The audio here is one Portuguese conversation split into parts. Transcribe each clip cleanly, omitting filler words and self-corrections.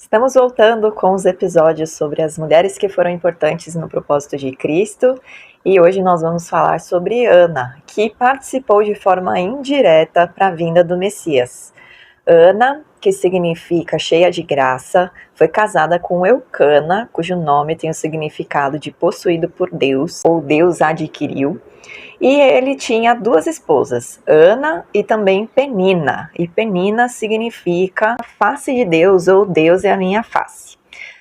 Estamos voltando com os episódios sobre as mulheres que foram importantes no propósito de Cristo, e hoje nós vamos falar sobre Ana, que participou de forma indireta para a vinda do Messias. Ana, que significa cheia de graça, foi casada com Eucana, cujo nome tem o significado de possuído por Deus, ou Deus adquiriu. E ele tinha duas esposas, Ana e também Penina. E Penina significa face de Deus, ou Deus é a minha face.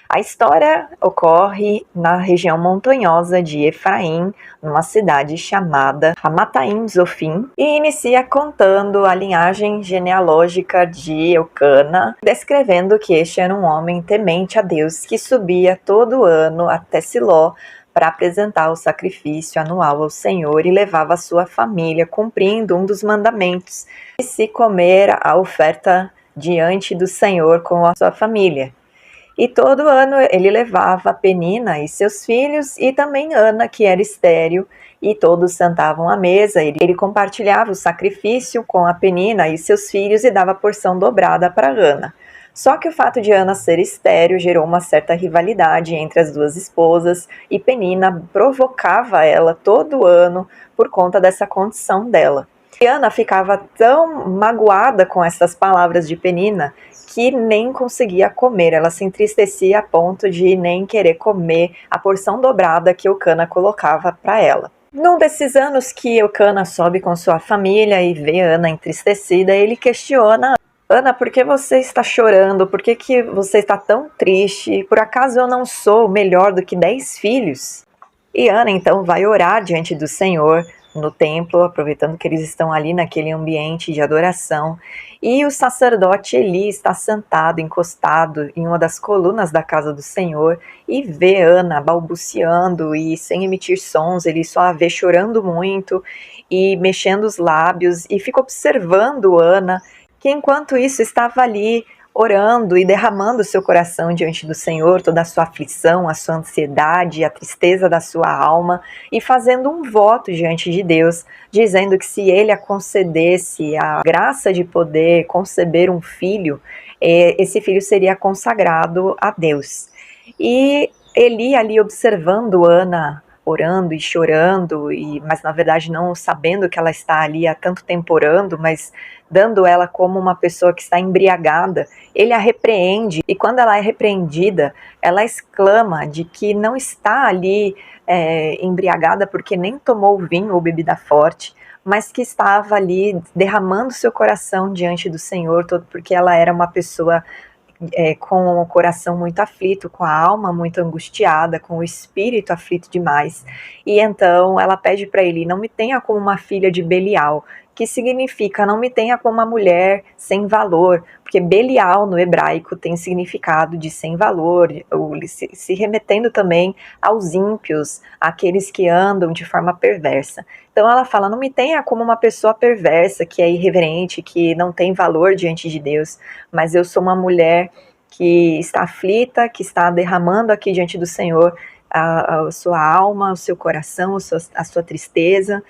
A história ocorre na região montanhosa de Efraim, numa cidade chamada Ramataim Zofim, e inicia contando a linhagem genealógica de Eucana, descrevendo que este era um homem temente a Deus que subia todo ano até Siló para apresentar o sacrifício anual ao Senhor e levava a sua família, cumprindo um dos mandamentos, de se comer a oferta diante do Senhor com a sua família. E todo ano ele levava Penina e seus filhos e também Ana, que era estéril, e todos sentavam à mesa. Ele compartilhava o sacrifício com a Penina e seus filhos e dava porção dobrada para Ana. Só que o fato de Ana ser estéril gerou uma certa rivalidade entre as duas esposas e Penina provocava ela todo ano por conta dessa condição dela. E Ana ficava tão magoada com essas palavras de Penina que nem conseguia comer, ela se entristecia a ponto de nem querer comer a porção dobrada que Eucana colocava para ela. Num desses anos que Eucana sobe com sua família e vê Ana entristecida, ele questiona: Ana, por que você está chorando? Por que você está tão triste? Por acaso eu não sou melhor do que 10 filhos? E Ana então vai orar diante do Senhor no templo, aproveitando que eles estão ali naquele ambiente de adoração. E o sacerdote Eli está sentado, encostado em uma das colunas da casa do Senhor e vê Ana balbuciando e sem emitir sons, ele só a vê chorando muito e mexendo os lábios e fica observando Ana, que enquanto isso estava ali orando e derramando seu coração diante do Senhor, toda a sua aflição, a sua ansiedade, a tristeza da sua alma, e fazendo um voto diante de Deus, dizendo que se ele a concedesse a graça de poder conceber um filho, esse filho seria consagrado a Deus. E Eli ali observando Ana orando e chorando, mas na verdade não sabendo que ela está ali há tanto tempo orando, mas dando ela como uma pessoa que está embriagada, ele a repreende, e quando ela é repreendida, ela exclama de que não está ali embriagada porque nem tomou vinho ou bebida forte, mas que estava ali derramando seu coração diante do Senhor, porque ela era uma pessoa com o coração muito aflito, com a alma muito angustiada, com o espírito aflito demais. E então ela pede para ele: não me tenha como uma filha de Belial, que significa não me tenha como uma mulher sem valor, porque Belial no hebraico tem significado de sem valor, se remetendo também aos ímpios, aqueles que andam de forma perversa. Então ela fala: não me tenha como uma pessoa perversa, que é irreverente, que não tem valor diante de Deus, mas eu sou uma mulher que está aflita, que está derramando aqui diante do Senhor a sua alma, o seu coração, a sua tristeza,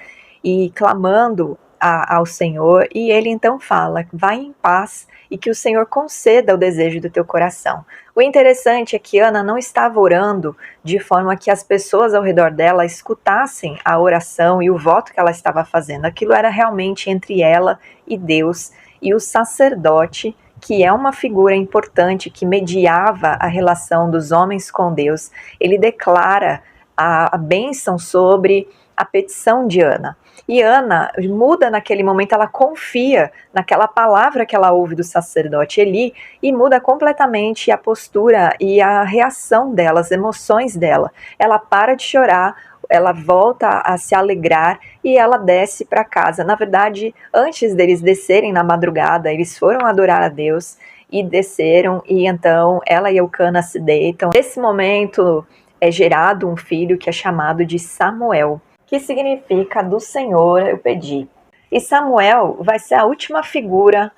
e clamando ao Senhor. E ele então fala: vai em paz e que o Senhor conceda o desejo do teu coração. O interessante é que Ana não estava orando de forma que as pessoas ao redor dela escutassem a oração e o voto que ela estava fazendo. Aquilo era realmente entre ela e Deus. E o sacerdote, que é uma figura importante que mediava a relação dos homens com Deus, ele declara a bênção sobre a petição de Ana. E Ana muda naquele momento, ela confia naquela palavra que ela ouve do sacerdote Eli e muda completamente a postura e a reação dela, as emoções dela. Ela para de chorar, ela volta a se alegrar e ela desce para casa. Na verdade, antes deles descerem na madrugada, eles foram adorar a Deus e desceram, e então ela e Eucana se deitam. Nesse momento é gerado um filho que é chamado de Samuel, que significa do Senhor eu pedi. E Samuel vai ser a última figura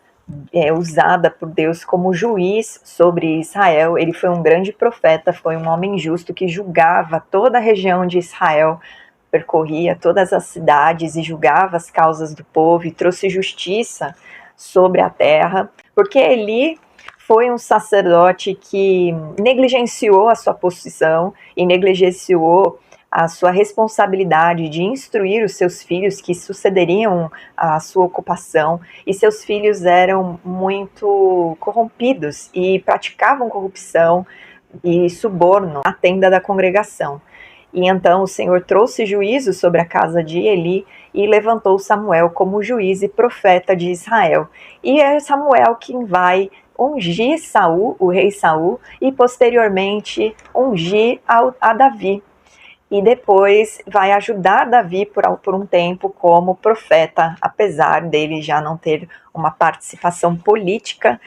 usada por Deus como juiz sobre Israel. Ele foi um grande profeta, foi um homem justo que julgava toda a região de Israel, percorria todas as cidades e julgava as causas do povo e trouxe justiça sobre a terra, porque Eli foi um sacerdote que negligenciou a sua posição e negligenciou a sua responsabilidade de instruir os seus filhos que sucederiam a sua ocupação, e seus filhos eram muito corrompidos e praticavam corrupção e suborno na tenda da congregação. E então o Senhor trouxe juízo sobre a casa de Eli e levantou Samuel como juiz e profeta de Israel. E é Samuel quem vai ungir Saul, o rei Saul, e posteriormente ungir a Davi. E depois vai ajudar Davi por um tempo como profeta, apesar dele já não ter uma participação política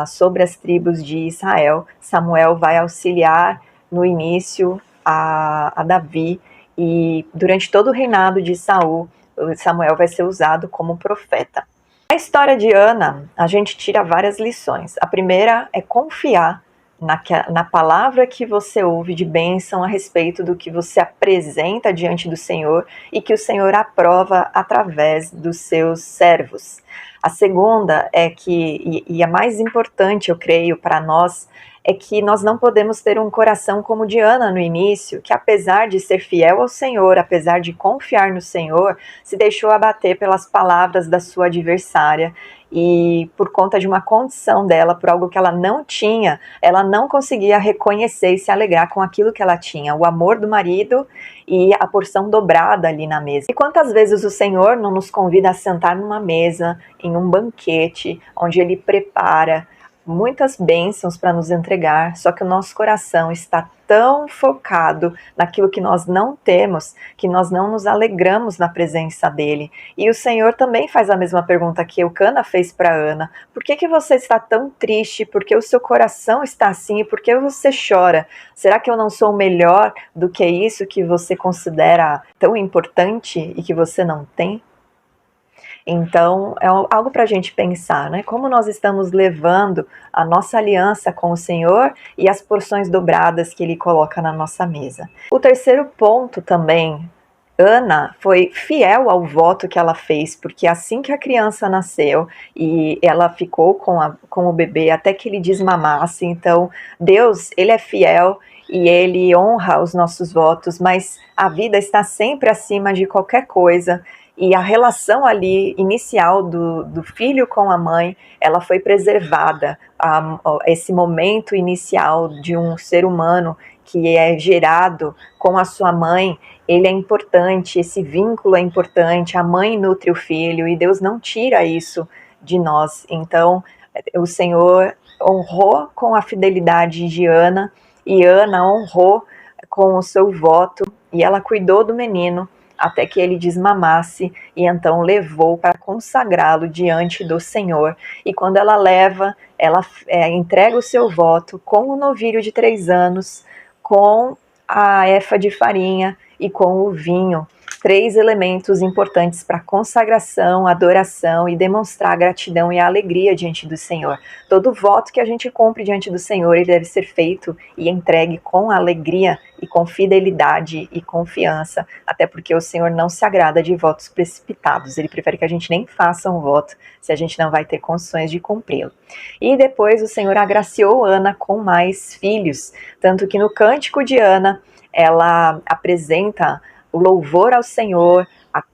sobre as tribos de Israel. Samuel vai auxiliar no início a Davi, e durante todo o reinado de Saul, Samuel vai ser usado como profeta. A história de Ana, a gente tira várias lições. A primeira é confiar na palavra que você ouve de bênção a respeito do que você apresenta diante do Senhor e que o Senhor aprova através dos seus servos. A segunda é que, e a mais importante, eu creio, para nós, é que nós não podemos ter um coração como o de Ana no início, que apesar de ser fiel ao Senhor, apesar de confiar no Senhor, se deixou abater pelas palavras da sua adversária, e por conta de uma condição dela, por algo que ela não tinha, ela não conseguia reconhecer e se alegrar com aquilo que ela tinha, o amor do marido e a porção dobrada ali na mesa. E quantas vezes o Senhor não nos convida a sentar numa mesa, em um banquete, onde Ele prepara muitas bênçãos para nos entregar, só que o nosso coração está tão focado naquilo que nós não temos, que nós não nos alegramos na presença dele. E o Senhor também faz a mesma pergunta que Eucana fez para Ana: por que você está tão triste? Por que o seu coração está assim? E por que você chora? Será que eu não sou melhor do que isso que você considera tão importante e que você não tem? Então, é algo para a gente pensar, né? Como nós estamos levando a nossa aliança com o Senhor e as porções dobradas que Ele coloca na nossa mesa. O terceiro ponto também, Ana foi fiel ao voto que ela fez, porque assim que a criança nasceu e ela ficou com o bebê até que ele desmamasse, então Deus, Ele é fiel e Ele honra os nossos votos, mas a vida está sempre acima de qualquer coisa. E a relação ali inicial do filho com a mãe, ela foi preservada. Esse momento inicial de um ser humano que é gerado com a sua mãe, ele é importante, esse vínculo é importante, a mãe nutre o filho e Deus não tira isso de nós. Então, o Senhor honrou com a fidelidade de Ana e Ana honrou com o seu voto e ela cuidou do menino até que ele desmamasse, e então levou para consagrá-lo diante do Senhor. E quando ela leva, ela entrega o seu voto com o novilho de 3 anos, com a efa de farinha e com o vinho. 3 elementos importantes para consagração, adoração e demonstrar a gratidão e a alegria diante do Senhor. Todo voto que a gente cumpre diante do Senhor, ele deve ser feito e entregue com alegria e com fidelidade e confiança, até porque o Senhor não se agrada de votos precipitados. Ele prefere que a gente nem faça um voto se a gente não vai ter condições de cumpri-lo. E depois o Senhor agraciou Ana com mais filhos, tanto que no Cântico de Ana, ela apresenta o louvor ao Senhor,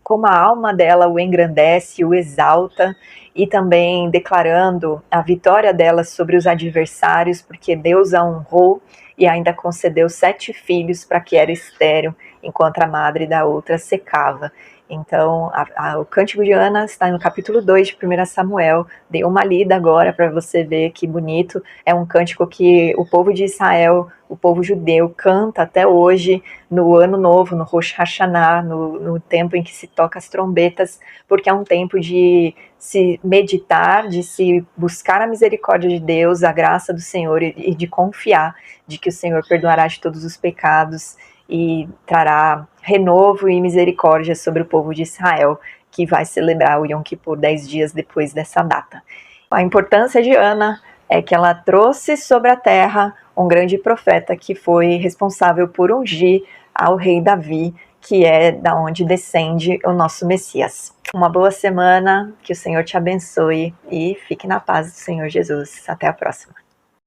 como a alma dela o engrandece, o exalta, e também declarando a vitória dela sobre os adversários, porque Deus a honrou e ainda concedeu 7 filhos para que era estéril, enquanto a madre da outra secava. Então, o Cântico de Ana está no capítulo 2 de 1 Samuel. Dei uma lida agora para você ver que bonito. É um cântico que o povo de Israel, o povo judeu, canta até hoje, no Ano Novo, no Rosh Hashanah, no tempo em que se toca as trombetas, porque é um tempo de se meditar, de se buscar a misericórdia de Deus, a graça do Senhor e de confiar de que o Senhor perdoará de todos os pecados e trará renovo e misericórdia sobre o povo de Israel, que vai celebrar o Yom Kippur 10 dias depois dessa data. A importância de Ana é que ela trouxe sobre a terra um grande profeta que foi responsável por ungir ao rei Davi, que é da onde descende o nosso Messias. Uma boa semana, que o Senhor te abençoe e fique na paz do Senhor Jesus. Até a próxima.